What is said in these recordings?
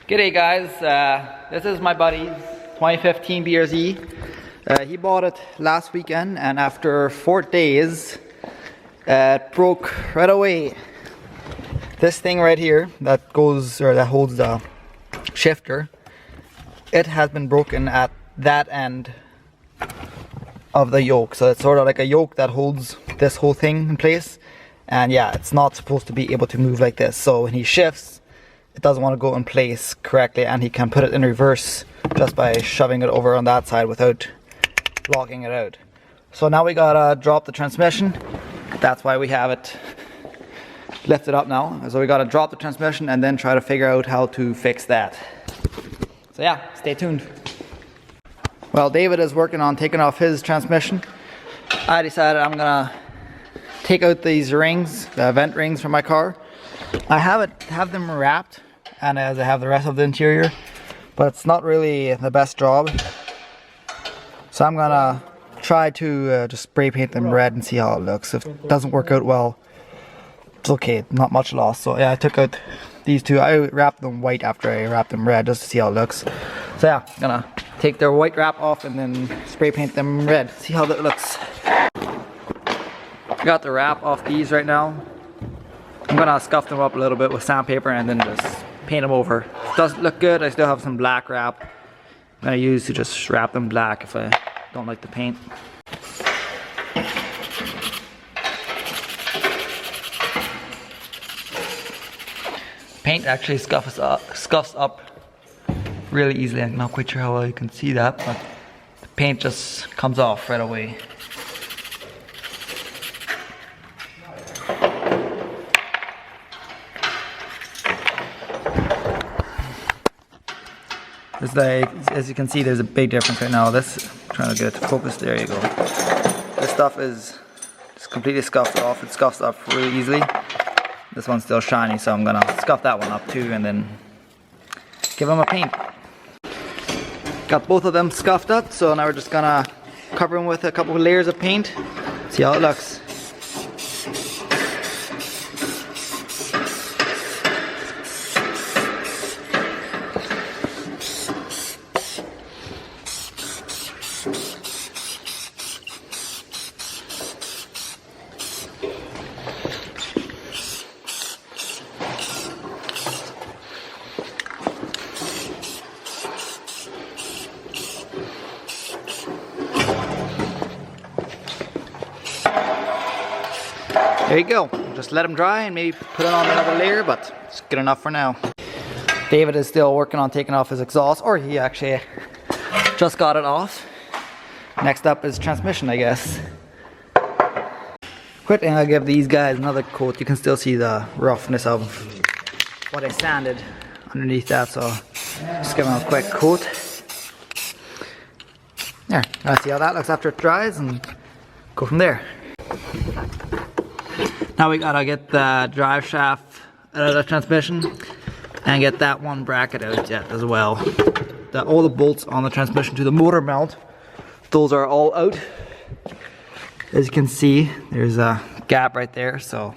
G'day guys, this is my buddy's 2015 BRZ. He bought it last weekend and after 4 days it broke right away. This thing right here that goes or that holds the shifter, it has been broken at that end of the yoke. So it's sort of like a yoke that holds this whole thing in place, and yeah, it's not supposed to be able to move like this. So when he shifts, it doesn't want to go in place correctly, and he can put it in reverse just by shoving it over on that side without locking it out. So now we gotta drop the transmission. That's why we have it lifted up now. So we gotta drop the transmission and then try to figure out how to fix that. So yeah, stay tuned. Well, David is working on taking off his transmission. I decided I'm gonna take out these rings, the vent rings from my car. I have them wrapped, and as I have the rest of the interior, but it's not really the best job. So I'm gonna try to just spray paint them red and see how it looks. If it doesn't work out well, it's okay, not much loss. So yeah, I took out these two. I wrapped them white after I wrapped them red just to see how it looks. So yeah, I'm gonna take their white wrap off and then spray paint them red, see how that looks. Got the wrap off these right now. I'm gonna scuff them up a little bit with sandpaper and then just paint them over. It doesn't look good. I still have some black wrap I'm gonna use to just wrap them black if I don't like the paint. Paint actually scuffs up really easily. I'm not quite sure how well you can see that, but the paint just comes off right away. As you can see, there's a big difference right now. This, trying to get it to focus, there you go. This stuff is just completely scuffed off. It scuffs up really easily. This one's still shiny, so I'm gonna scuff that one up too and then give them a paint. Got both of them scuffed up, so now we're just gonna cover them with a couple of layers of paint. See how it looks. There you go. Just let them dry and maybe put it on another layer, but it's good enough for now. David is still working on taking off his exhaust, or he actually just got it off. Next up is transmission, I guess. Quick thing, I'll give these guys another coat. You can still see the roughness of what I sanded underneath that, so just give them a quick coat. There, let's see how that looks after it dries and go from there. Now we gotta get the drive shaft out of the transmission and get that one bracket out yet as well. All the bolts on the transmission to the motor mount, those are all out. As you can see, there's a gap right there, so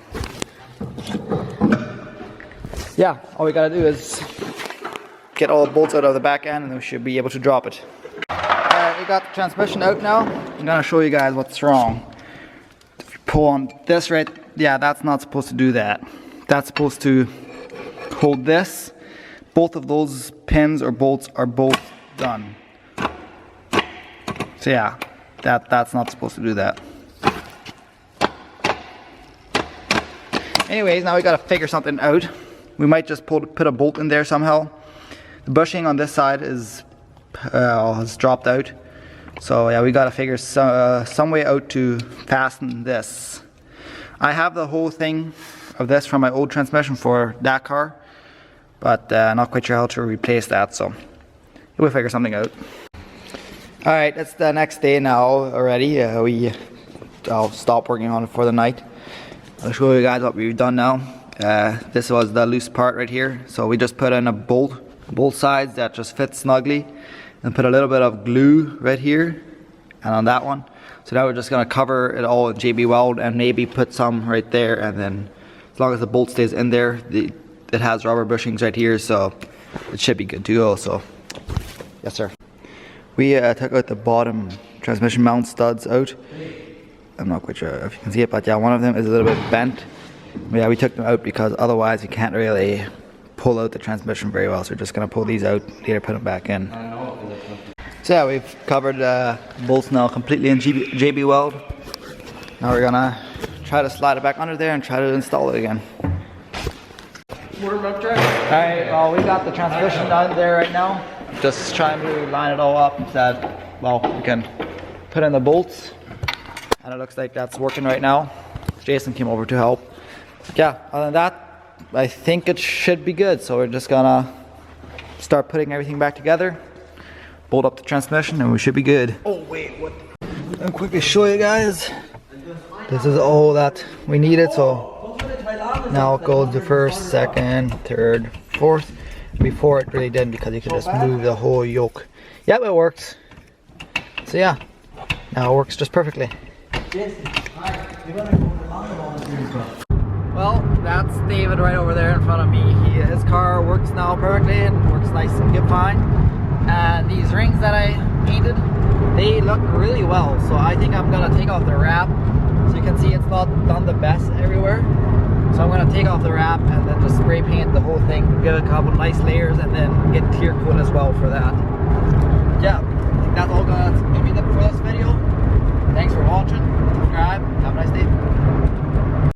yeah, all we gotta do is get all the bolts out of the back end and then we should be able to drop it. Alright, we got the transmission out now. I'm gonna show you guys what's wrong. If you pull on this right, yeah, that's not supposed to do that. That's supposed to hold this. Both of those pins or bolts are both done. So yeah, that's not supposed to do that. Anyways, now we gotta figure something out. We might just put a bolt in there somehow. The bushing on this side has dropped out. So yeah, we gotta figure some way out to fasten this. I have the whole thing of this from my old transmission for that car, but not quite sure how to replace that, so we'll figure something out. Alright, it's the next day now already. I'll stop working on it for the night. I'll show you guys what we've done now. This was the loose part right here, so we just put in a bolt, both sides that just fit snugly, and put a little bit of glue right here and on that one. So now we're just gonna cover it all with JB Weld and maybe put some right there, and then as long as the bolt stays in there, it has rubber bushings right here, so it should be good to go. So yes sir. We took out the bottom transmission mount studs out. I'm not quite sure if you can see it, but yeah, one of them is a little bit bent. But yeah, we took them out because otherwise you can't really pull out the transmission very well. So we're just gonna pull these out, later put them back in. So yeah, we've covered bolts now completely in JB Weld. Now we're gonna try to slide it back under there and try to install it again. Alright, well we got the transmission down there right now. Just trying to line it all up so that, well, we can put in the bolts. And it looks like that's working right now. Jason came over to help. Yeah, other than that, I think it should be good. So we're just gonna start putting everything back together, bolt up the transmission, and we should be good. Oh wait, what? I'll quickly show you guys. This is all that we needed. So now it goes to first, second, third, fourth. Before it really didn't, because you could just move the whole yoke. Yep, it works. So yeah, now it works just perfectly. Well, that's David right over there in front of me. His car works now perfectly and works nice and good fine. And these rings that I painted, they look really well. So I think I'm gonna take off the wrap. So you can see it's not done the best everywhere. So I'm gonna take off the wrap and then just spray paint the whole thing, give it a couple nice layers, and then get clear coat as well for that. Yeah, I think that's all gonna be it for this video. Thanks for watching. Subscribe. Have a nice day.